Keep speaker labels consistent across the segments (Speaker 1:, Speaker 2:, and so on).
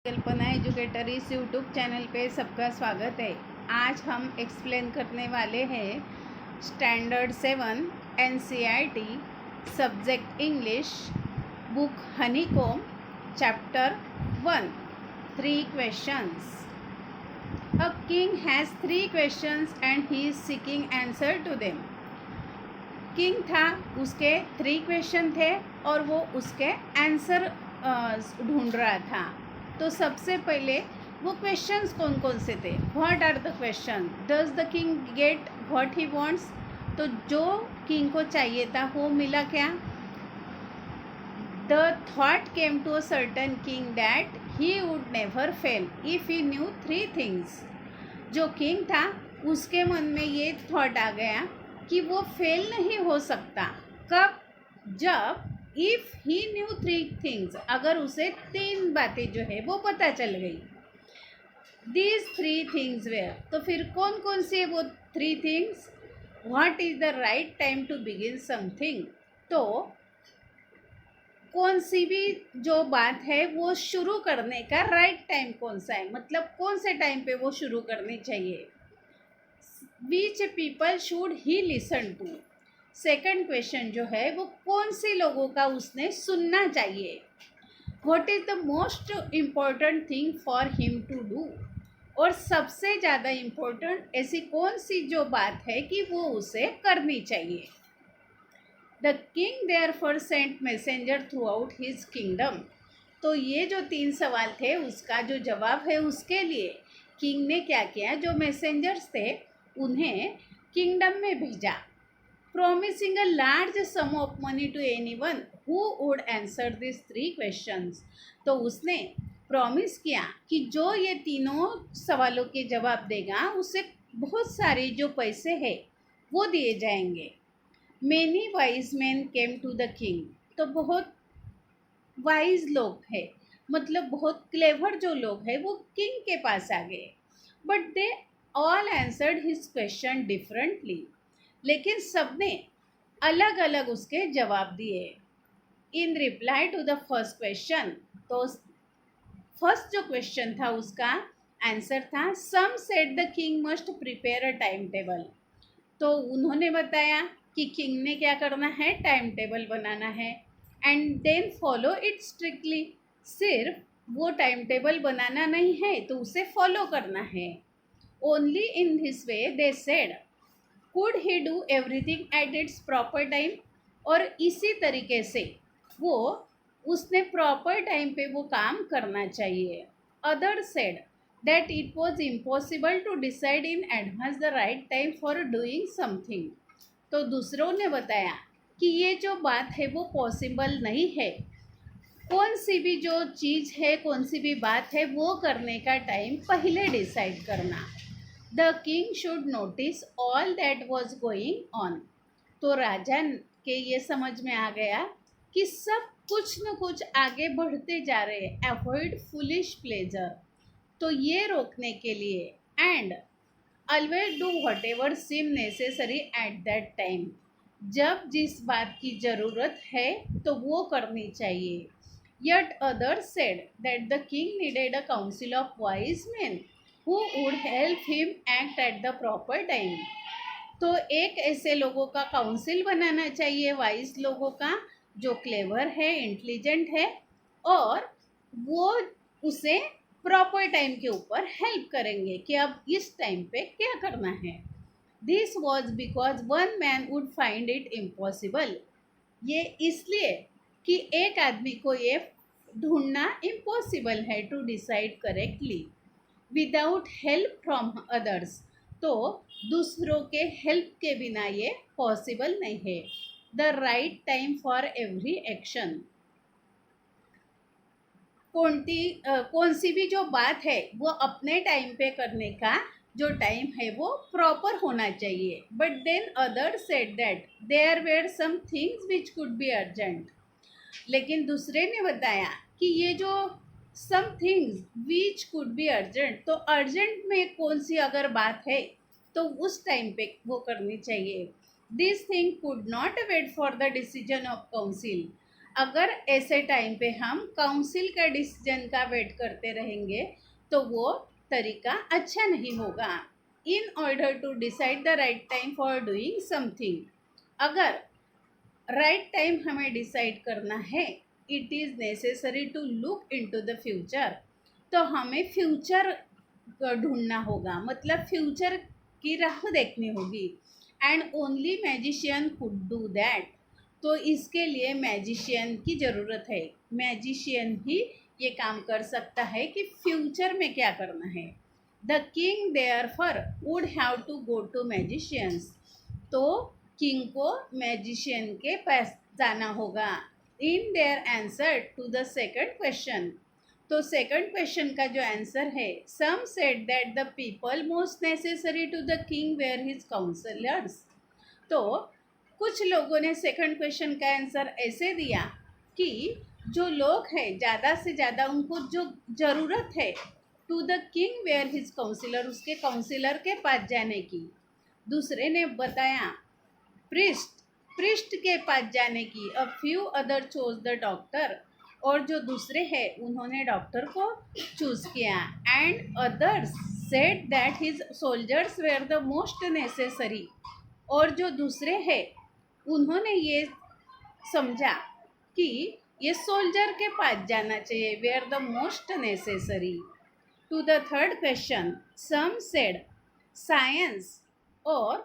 Speaker 1: कल्पना educator इस YouTube channel पे सबका स्वागत है। आज हम एक्सप्लेन करने वाले हैं standard 7 NCERT subject English book Honeycomb chapter 1 3 questions. A king has 3 questions and he is seeking answer to them. King था, उसके 3 क्वेश्चन थे और वो उसके आंसर ढूंढ रहा था। तो सबसे पहले वो क्वेश्चंस कौन कौन से थे? What are the question? Does the king get what he wants? तो जो किंग को चाहिए था वो मिला क्या? The thought came to a certain king that he would never fail if he knew 3 things. जो किंग था उसके मन में ये थॉट आ गया कि वो फेल नहीं हो सकता। कब? जब इफ़ ही न्यू 3 थिंग्स, अगर उसे 3 बातें जो है वो पता चल गई। दीज 3 थिंग्स वेयर, तो फिर कौन कौन सी है वो 3 things? What is the right time to begin something, तो कौन सी भी जो बात है वो शुरू करने का राइट टाइम कौन सा है, मतलब कौन से टाइम पे वो शुरू करनी चाहिए। Which people should he listen to, second question जो है वो कौन से लोगों का उसने सुनना चाहिए। What is the most important thing for him to do, और सबसे ज़्यादा इम्पोर्टेंट ऐसी कौन सी जो बात है कि वो उसे करनी चाहिए। The king therefore sent messenger throughout his kingdom, तो ये जो 3 सवाल थे उसका जो जवाब है उसके लिए किंग ने क्या किया, जो मैसेंजर्स थे उन्हें किंगडम में भेजा। promising a large sum of money to anyone who would answer these 3 questions, तो उसने प्रॉमिस किया कि जो ये तीनों सवालों के जवाब देगा उसे बहुत सारे जो पैसे हैं वो दिए जाएंगे। Many wise men came to the king, तो बहुत वाइज लोग हैं, मतलब बहुत क्लेवर जो लोग हैं वो किंग के पास आ गए। But they all answered his question differently, लेकिन सबने अलग अलग उसके जवाब दिए। In reply to the first question, तो फर्स्ट जो क्वेश्चन था उसका आंसर था some said the king must prepare a time table, तो उन्होंने बताया कि किंग ने क्या करना है, टाइम टेबल बनाना है। And then follow it strictly, सिर्फ वो टाइम टेबल बनाना नहीं है तो उसे फॉलो करना है। Only in this way they said could he do everything at its proper time, और इसी तरीके से वो उसने प्रॉपर टाइम पे वो काम करना चाहिए। Other said that it was impossible to decide in advance the right time for doing something, तो दूसरों ने बताया कि ये जो बात है वो पॉसिबल नहीं है, कौन सी भी जो चीज़ है, कौन सी भी बात है वो करने का टाइम पहले डिसाइड करना। The king should notice all that was going on, तो राजा के ये समझ में आ गया कि सब कुछ न कुछ आगे बढ़ते जा रहे हैं। अवॉइड फुलिश प्लेजर, तो ये रोकने के लिए and always do whatever seem necessary at that time, जब जिस बात की ज़रूरत है तो वो करनी चाहिए। Yet others said that the king needed a council of wise men who would help him act at the proper time, तो एक ऐसे लोगों का काउंसिल बनाना चाहिए, वाइज लोगों का, जो क्लेवर है, इंटेलिजेंट है, और वो उसे प्रॉपर टाइम के ऊपर हेल्प करेंगे कि अब इस टाइम पे क्या करना है। This was because one man would find it impossible, ये इसलिए कि एक आदमी को ये ढूंढना इम्पॉसिबल है to decide correctly without help from others, तो दूसरों के हेल्प के बिना ये पॉसिबल नहीं है। The right time for every action, कौन सी भी जो बात है वो अपने टाइम पे करने का जो टाइम है वो प्रॉपर होना चाहिए। But then other said that there were some things which could be urgent, लेकिन दूसरे ने बताया कि ये जो some things which could be urgent, तो अर्जेंट में कौन सी अगर बात है तो उस टाइम पे वो करनी चाहिए। This thing could not wait for the decision of council, अगर ऐसे टाइम पे हम काउंसिल का डिसीजन का वेट करते रहेंगे तो वो तरीका अच्छा नहीं होगा। In order to decide the right time for doing something, अगर राइट टाइम हमें डिसाइड करना है, it is necessary to look into the future, तो हमें फ्यूचर ढूंढना होगा, मतलब फ्यूचर की राह देखनी होगी। And only magician could do that, तो इसके लिए मैजिशियन की ज़रूरत है। मैजिशियन ही ये काम कर सकता है कि फ्यूचर में क्या करना है। The king therefore would have to go to magicians, तो किंग को मैजिशियन के पास जाना होगा। In their answer to the second question, तो सेकंड क्वेश्चन का जो आंसर है, some said that the people most necessary to the king were his counsellors, तो कुछ लोगों ने सेकंड क्वेश्चन का आंसर ऐसे दिया कि जो लोग हैं ज़्यादा से ज़्यादा उनको जो ज़रूरत है to the king were his councillor, उसके काउंसिलर के पास जाने की। दूसरे ने बताया प्रिस्ट के पास जाने की। A few other chose the doctor, और जो दूसरे हैं उन्होंने डॉक्टर को चूज किया। And others said that his soldiers were the most necessary, और जो दूसरे हैं उन्होंने ये समझा कि ये सोल्जर के पास जाना चाहिए, were the most necessary. To the third question, some said science, और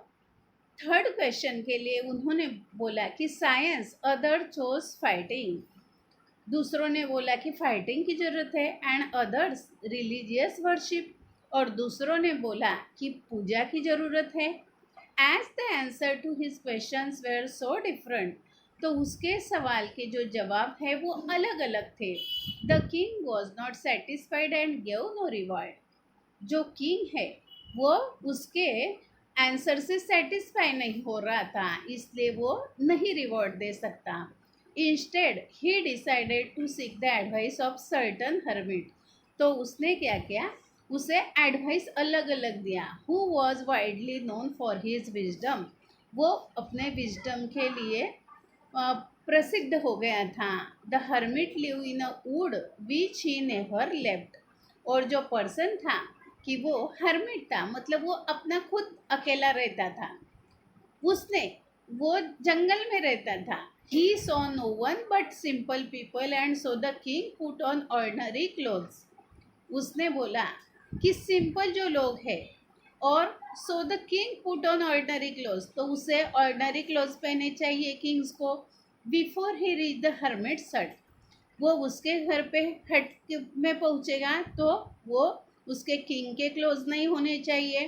Speaker 1: थर्ड क्वेश्चन के लिए उन्होंने बोला कि साइंस, अदर चोज फाइटिंग, दूसरों ने बोला कि फाइटिंग की ज़रूरत है। एंड अदर्स रिलीजियस वर्शिप, और दूसरों ने बोला कि पूजा की ज़रूरत है। As the answer to his questions were so different, तो उसके सवाल के जो जवाब है वो अलग अलग थे। The king was not satisfied and gave no reward, जो किंग है वो उसके आंसर से सेटिस्फाई नहीं हो रहा था, इसलिए वो नहीं रिवॉर्ड दे सकता। Instead he decided to seek the advice of certain hermit, तो उसने क्या किया, उसे एडवाइस अलग अलग दिया। Who was widely known for his wisdom, वो अपने विजडम के लिए प्रसिद्ध हो गया था। The hermit live in a wood which he never left, और जो पर्सन था कि वो हर्मिट था, मतलब वो अपना खुद अकेला रहता था, उसने वो जंगल में रहता था। He saw no one but simple people and so the king put on ordinary clothes, उसने बोला कि सिंपल जो लोग हैं, और so the king put on ordinary clothes, तो उसे ऑर्डिनरी क्लोथ्स पहने चाहिए किंग्स को। Before he reach the hermit's hut, वो उसके घर पे हट में पहुंचेगा तो वो उसके किंग के क्लोथ्स नहीं होने चाहिए।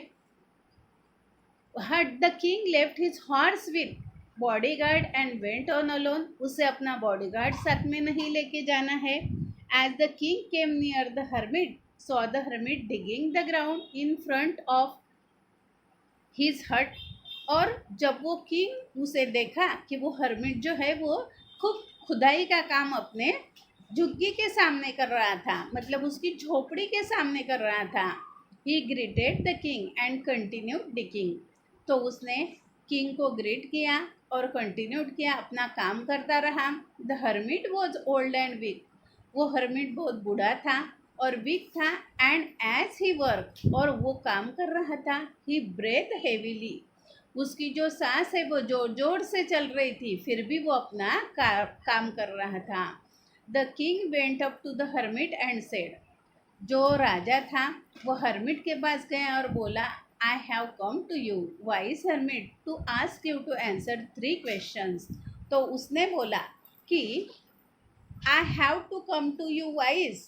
Speaker 1: Hut the king left his horse with bodyguard and went on alone, उसे अपना बॉडीगार्ड साथ में नहीं लेके जाना है। As the king came near the hermit saw the hermit digging the ground in front of his hut, और जब वो किंग उसे देखा कि वो हर्मिट जो है वो खूब खुदाई का काम अपने झुग्गी के सामने कर रहा था, मतलब उसकी झोपड़ी के सामने कर रहा था। ही greeted the king and continued digging, तो उसने किंग को ग्रीट किया और कंटिन्यूड किया, अपना काम करता रहा। The hermit was old and weak, वो हर्मिट बहुत बूढ़ा था और वीक था। एंड एज ही वर्क, और वो काम कर रहा था, ही ब्रेथ हेवीली, उसकी जो सांस है वो जोर जोर से चल रही थी, फिर भी वो अपना काम कर रहा था। The king went up to the hermit and said, जो राजा था वो हर्मिट के पास गया और बोला, I have come to you wise hermit to ask you to answer 3 questions, तो उसने बोला कि I have to come to you wise,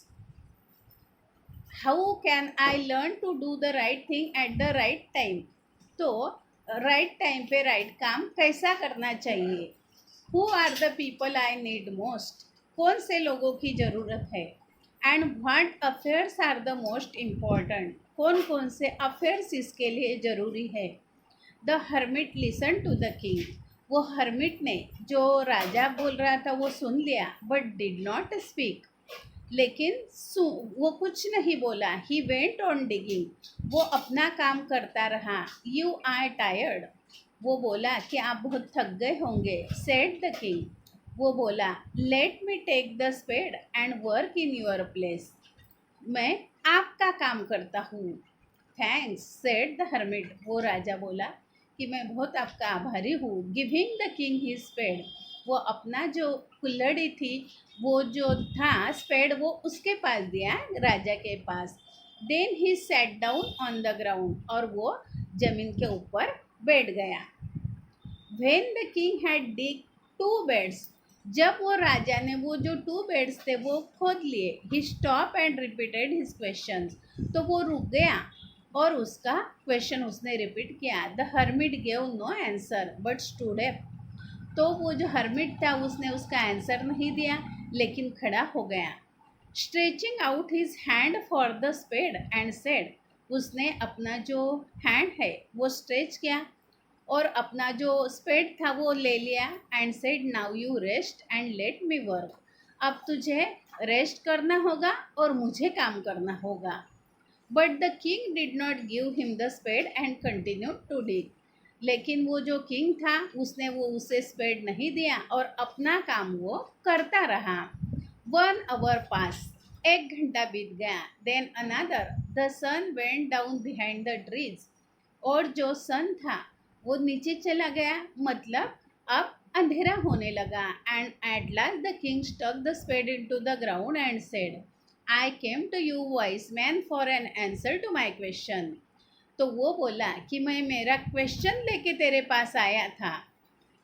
Speaker 1: how can I learn to do the right thing at the right time, तो right time पे right काम कैसा करना चाहिए। Who are the people I need most, कौन से लोगों की ज़रूरत है। And what affairs are the most important, कौन कौन से अफेयर्स इसके लिए ज़रूरी है। The hermit listen to the king, वो हर्मिट ने जो राजा बोल रहा था वो सुन लिया, बट डिड नॉट स्पीक, लेकिन वो कुछ नहीं बोला। ही वेंट ऑन डिगिंग, वो अपना काम करता रहा। यू आर टायर्ड, वो बोला कि आप बहुत थक गए होंगे। सेड द किंग, वो बोला, let me take the spade and work in your place. मैं आपका काम करता हूँ। Thanks said the hermit. वो राजा बोला कि मैं बहुत आपका आभारी हूँ। Giving the king his spade. वो अपना जो कुल्हड़ी थी, वो जो था स्पेड, वो उसके पास दिया, राजा के पास। Then he sat down on the ground. और वो जमीन के ऊपर बैठ गया। When the king had dig two beds. जब वो राजा ने वो जो टू बेड्स थे वो खोद लिए, he stop and repeated his question. तो वो रुक गया और उसका क्वेश्चन उसने रिपीट किया। The hermit gave no answer but stood up. तो वो जो हर्मिट था उसने उसका आंसर नहीं दिया, लेकिन खड़ा हो गया। Stretching out his hand for the spade and said. उसने अपना जो हैंड है वो स्ट्रेच किया और अपना जो स्पेड था वो ले लिया। And said, now you rest and let me work. अब तुझे रेस्ट करना होगा और मुझे काम करना होगा। But the king did not give him the spade and continued to dig. लेकिन वो जो किंग था उसने वो उसे स्पेड नहीं दिया और अपना काम वो करता रहा। 1 आवर पास। 1 घंटा बीत गया। Then another. The sun went down behind the trees. और जो सन था वो नीचे चला गया, मतलब अब अंधेरा होने लगा। And at last the king stuck the spade into the ground and said, I came to you wise man for an answer to my question. तो वो बोला कि मैं मेरा क्वेश्चन लेके तेरे पास आया था।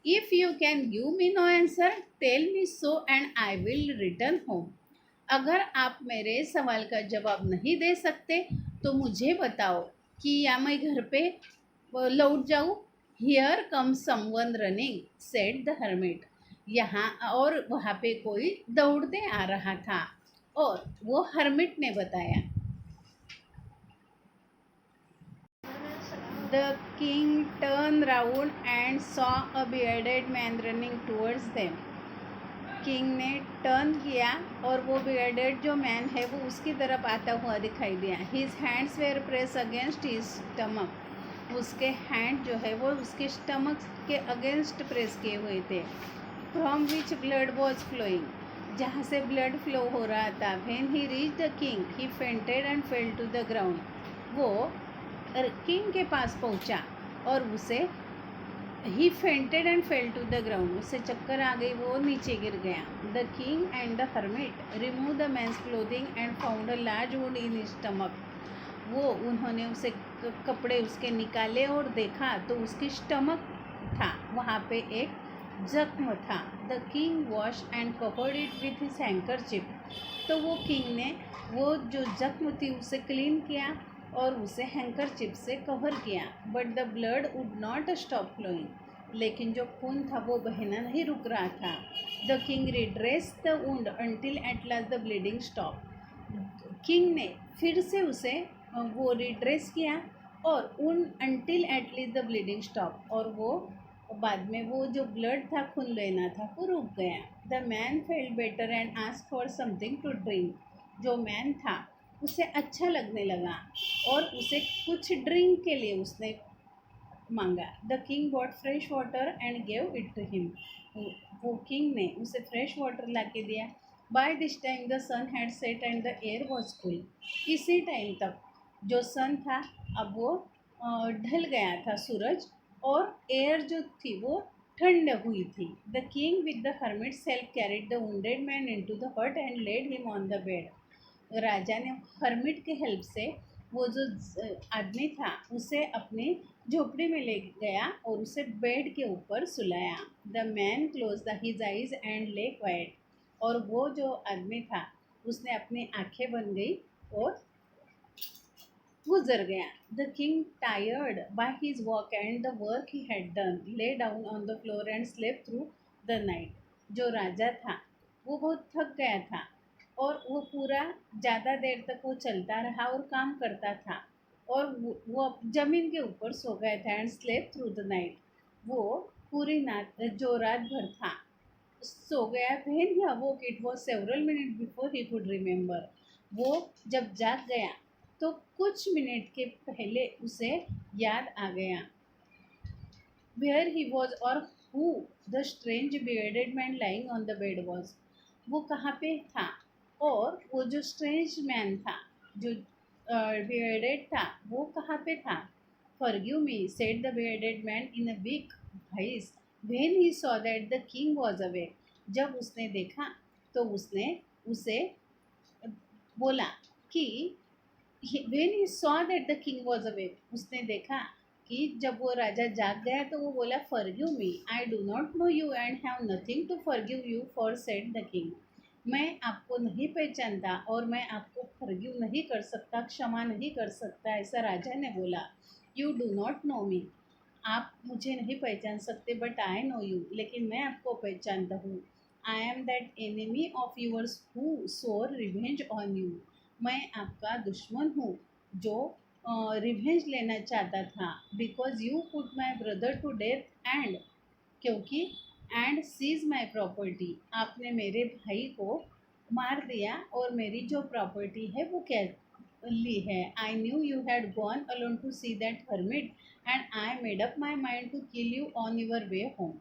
Speaker 1: If you can give me no answer tell me so and I will return home. अगर आप मेरे सवाल का जवाब नहीं दे सकते तो मुझे बताओ कि या मैं घर पे लौट जाऊँ। Here come someone running said the hermit. यहाँ और वहाँ पे कोई दौड़ते आ रहा था। और वो हर्मिट ने बताया। The king turn round and saw a bearded man running towards them. King ने टर्न किया और वो बियर्डेड जो मैन है वो उसकी तरफ आता हुआ दिखाई दिया। His hands were press against his stomach. उसके हैंड जो है वो उसके स्टमक के अगेंस्ट प्रेस किए हुए थे। From which blood was flowing. जहाँ से ब्लड फ्लो हो रहा था। When he reach the king he fainted and fell to the ground. वो किंग के पास पहुँचा और उसे he fainted and fell to the ground. उसे चक्कर आ गई, वो नीचे गिर गया। The king and the hermit remove the man's clothing and found a large wound in his stomach. वो उन्होंने उसे कपड़े उसके निकाले और देखा तो उसकी स्टमक था, वहाँ पे एक जख्म था। The king wash and covered it with his handkerchief. तो वो किंग ने वो जो जख्म थी उसे क्लीन किया और उसे हैंकरचिप से कवर किया। But the blood would not stop flowing. लेकिन जो खून था वो बहना नहीं रुक रहा था। The king redress the wound until eight last the bleeding stop. King ने फिर से उसे वो रिड्रेस किया और उन until at least the bleeding stop. और वो बाद में वो जो ब्लड था, खून बहना था, वो रुक गया। The man felt better and ask for something to drink. जो मैन था उसे अच्छा लगने लगा और उसे कुछ ड्रिंक के लिए उसने मांगा। The king bought fresh water and gave it to him. वो किंग ने उसे फ्रेश वाटर ला के दिया। By this time the sun had set and the air was cool. इसी टाइम तक जो सन था अब वो ढल गया था सूरज, और एयर जो थी वो ठंड हुई थी। The king with the hermit self carried the wounded man into the hut and laid him on the bed. राजा ने हर्मिट के हेल्प से वो जो आदमी था उसे अपनी झोपड़ी में ले गया और उसे बेड के ऊपर सुलाया। The man close the his eyes and lay quiet. और वो जो आदमी था उसने अपनी आंखें बंद गई और गुजर गया। The king tired by his walk and the work he had done lay down on the floor and slept through the night. जो राजा था वो बहुत थक गया था और वो पूरा ज़्यादा देर तक वो चलता रहा और काम करता था और वो ज़मीन के ऊपर सो गया था। And slept through the night. वो पूरी रात भर था सो गया। When he awoke it was several minute before he could remember. वो जब जाग गया तो कुछ मिनट के पहले उसे याद आ गया वेयर ही वॉज और who the strange bearded man lying on the bed was, वो कहाँ पे था और वो जो स्ट्रेंज मैन था, जो बियर्डेड था, वो कहाँ पे था. Forgive me, said the bearded man in a week voice when he saw that the king was awake. जब उसने देखा तो उसने उसे बोला कि when he saw that the king was awake, उसने देखा कि जब वो राजा जाग गया तो वो बोला forgive me, I do not know you and have nothing to forgive you for, said the king. मैं आपको नहीं पहचानता और मैं आपको फॉरगिव नहीं कर सकता, क्षमा नहीं कर सकता, ऐसा राजा ने बोला. यू डू नॉट नो मी, आप मुझे नहीं पहचान सकते, बट आई नो यू, लेकिन मैं आपको पहचानता हूँ. I am that enemy of yours who swore revenge on you, मैं आपका दुश्मन हूँ जो रिवेंज लेना चाहता था. Because you put my brother to death and, क्योंकि एंड सीज माई प्रॉपर्टी, आपने मेरे भाई को मार दिया और मेरी जो प्रॉपर्टी है वो क्या ली है. I knew you had gone alone to see that hermit and I made up my mind to kill you on your way home.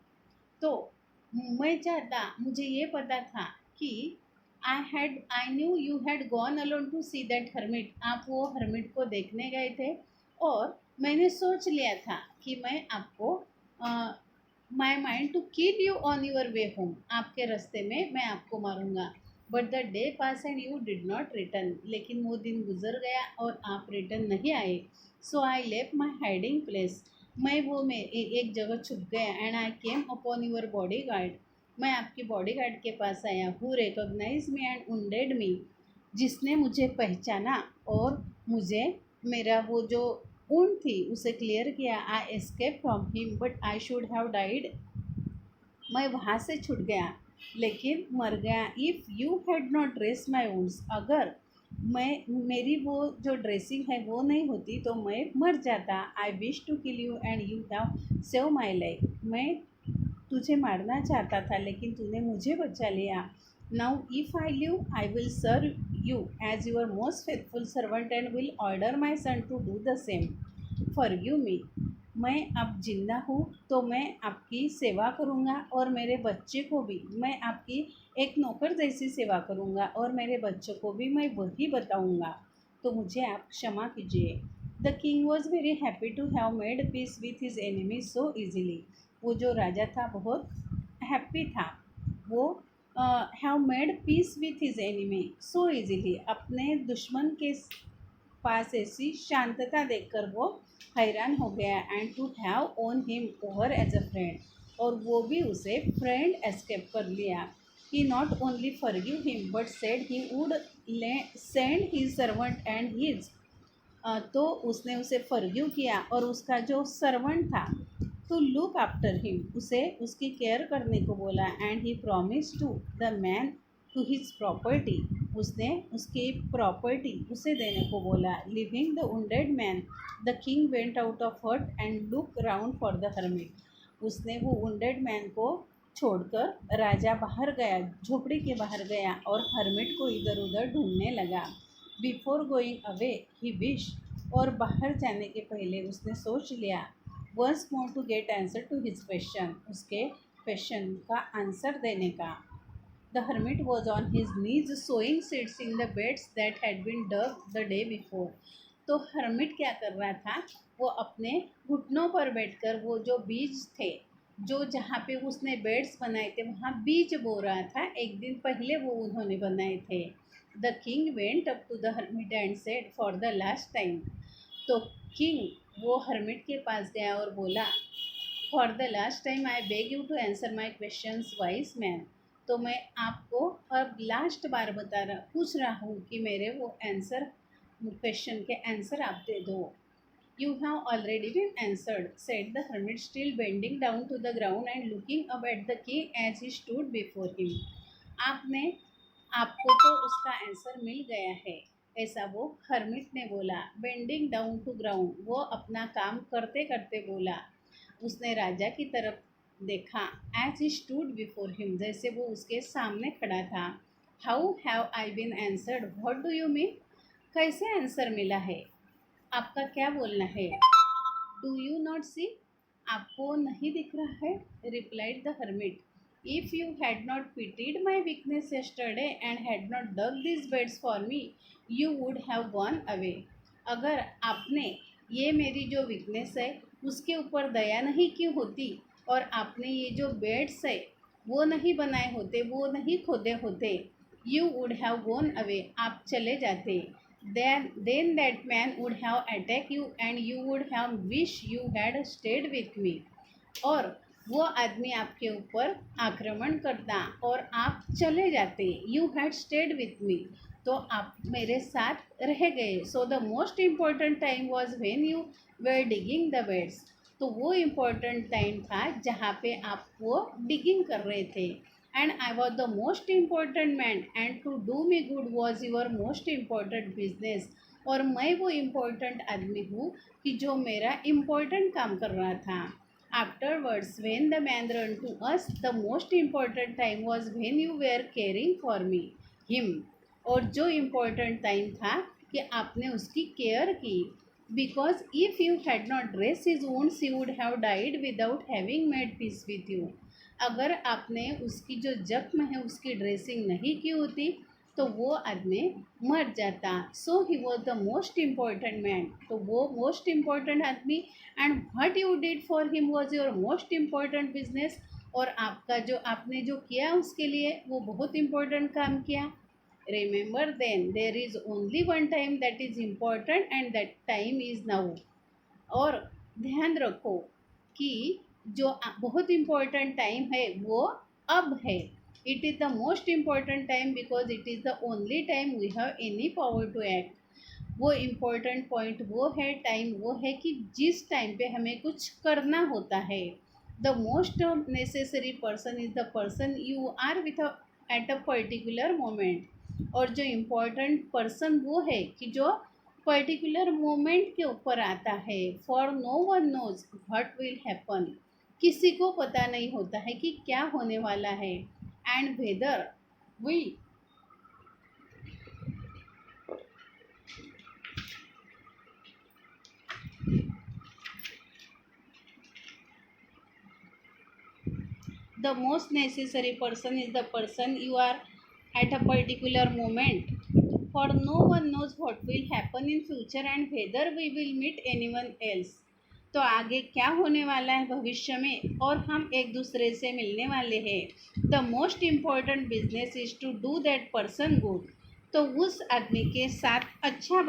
Speaker 1: तो मैं चाहता, मुझे ये पता था कि I knew you had gone alone to see that hermit, आप वो हर्मिट को देखने गए थे और मैंने सोच लिया था कि मैं आपको my mind to kill you on your way home, आपके रास्ते में मैं आपको मारूंगा. But the day pass and you did not return, लेकिन वो दिन गुजर गया और आप रिटर्न नहीं आए. So I left my hiding place, मैं वो में एक जगह छुप गया. And I came upon your body guard, मैं आपकी बॉडी गार्ड के पास आया. Who recognise me and wounded me, जिसने मुझे पहचाना और मुझे मेरा वो जो ऊँट थी उसे क्लियर किया. I escape from him but I should have died, मैं वहाँ से छूट गया लेकिन मर गया. If you had not dress my wounds, अगर मेरी वो जो ड्रेसिंग है वो नहीं होती तो मैं मर जाता. I wish to kill you and you have save my life, मैं तुझे मारना चाहता था लेकिन तूने मुझे बचा लिया. Now if I live I will serve you as your most faithful servant and will order my son to do the same. Forgive me, मैं अब जिंदा हूँ तो मैं आपकी सेवा करूँगा और मेरे बच्चे को भी मैं आपकी एक नौकर जैसी सेवा करूँगा और मेरे बच्चों को भी मैं वही बताऊँगा, तो मुझे आप क्षमा कीजिए. The king was very happy to have made peace with his enemy so easily, वो जो राजा था बहुत हैप्पी था, वो have made peace with his enemy so easily, अपने दुश्मन के पास ऐसी शांतता देखकर वो हैरान हो गया. And to have won him over as a friend, और वो भी उसे फ्रेंड एस्केप कर लिया. He not only forgive him but said he would send his servant and his, तो उसने उसे फॉरगिव किया और उसका जो सर्वेंट था टू लुक आफ्टर हिम, उसे उसकी केयर करने को बोला. And he promise to the man to his property, उसने उसकी प्रॉपर्टी उसे देने को बोला. Leaving the wounded man the king went out of hut and look round for the hermit, उसने वो वुंडेड मैन को छोड़कर राजा बाहर गया, झोपड़ी के बाहर गया और हर्मिट को इधर उधर ढूंढने लगा. Before going away he wish, और बाहर जाने के पहले उसने सोच लिया. Once more to get answer to his question, उसके क्वेश्चन का आंसर देने का. The hermit was on his knees sowing seeds in the beds that had been dug the day before, तो हर्मिट क्या कर रहा था, वो अपने घुटनों पर बैठकर वो जो बीज थे, जो जहाँ पे उसने बेड्स बनाए थे वहाँ बीज बो रहा था, एक दिन पहले वो उन्होंने बनाए थे. The king went up to the hermit and said for the last time, तो किंग वो हर्मिट के पास गया और बोला for the last time I beg you to answer my questions wise man, तो मैं आपको अब लास्ट बार पूछ रहा हूँ कि मेरे वो आंसर क्वेश्चन के आंसर आप दे दो. You have already been answered, said the hermit, still bending down to the ground and looking up at the king as he stood before him. आपने आपको तो उसका आंसर मिल गया है, ऐसा वो हर्मिट ने बोला. बेंडिंग डाउन टू ग्राउंड, वो अपना काम करते करते बोला. उसने राजा की तरफ देखा. As he stood before him, जैसे वो उसके सामने खड़ा था. How have I been answered, what do you mean, कैसे आंसर मिला है, आपका क्या बोलना है. डू यू नॉट सी, आपको नहीं दिख रहा है? Replied the hermit, if you had not pitied my weakness yesterday and had not dug these beds for me, you would have gone away. अगर आपने ये मेरी जो वीकनेस है उसके ऊपर दया नहीं की होती और आपने ये जो बेड्स है वो नहीं बनाए होते, वो नहीं खोदे होते, you would have gone away, आप चले जाते। then that man would have attacked you and you would have wished you had stayed with me। और वो आदमी आपके ऊपर आक्रमण करता और आप चले जाते। You had stayed with me, तो आप मेरे साथ रह गए। So the most important time was when you were digging the beds, तो वो इम्पोर्टेंट टाइम था जहाँ पे आप वो डिगिंग कर रहे थे। And I was the most important man and to do me good was your most important business, और मैं वो इम्पोर्टेंट आदमी हूँ कि जो मेरा इम्पोर्टेंट काम कर रहा था। Afterwards, when the man ran to us, the most important time was when you were caring for me, him। और जो important time था कि आपने उसकी care की। Because if you had not dressed his wounds, he would have died without having made peace with you। अगर आपने उसकी जो जख्म है उसकी ड्रेसिंग नहीं की होती तो वो आदमी मर जाता। So he was the most important man, तो वो मोस्ट इम्पॉर्टेंट आदमी। And what you did for him was your most important business, और आपका जो आपने जो किया उसके लिए वो बहुत इम्पोर्टेंट काम किया। Remember then there is only one time that is important and that time is now. और ध्यान रखो कि जो बहुत इम्पोर्टेंट टाइम है वो अब है। It is the most important time because it is the only time we have any power to act. वो इम्पोर्टेंट पॉइंट वो है, टाइम वो है कि जिस टाइम पे हमें कुछ करना होता है। The most necessary person is the person you are with at a particular moment. और जो इम्पोर्टेंट पर्सन वो है कि जो पर्टिकुलर मोमेंट के ऊपर आता है। For no one knows what will happen, किसी को पता नहीं होता है कि क्या होने वाला है। And whether we the most necessary person is the person you are at a particular moment, for no one knows what will happen in future and whether we will meet anyone else। तो आगे क्या होने वाला है भविष्य में और हम एक दूसरे से मिलने वाले हैं। The most important business is to do that person good, तो उस आदमी के साथ अच्छा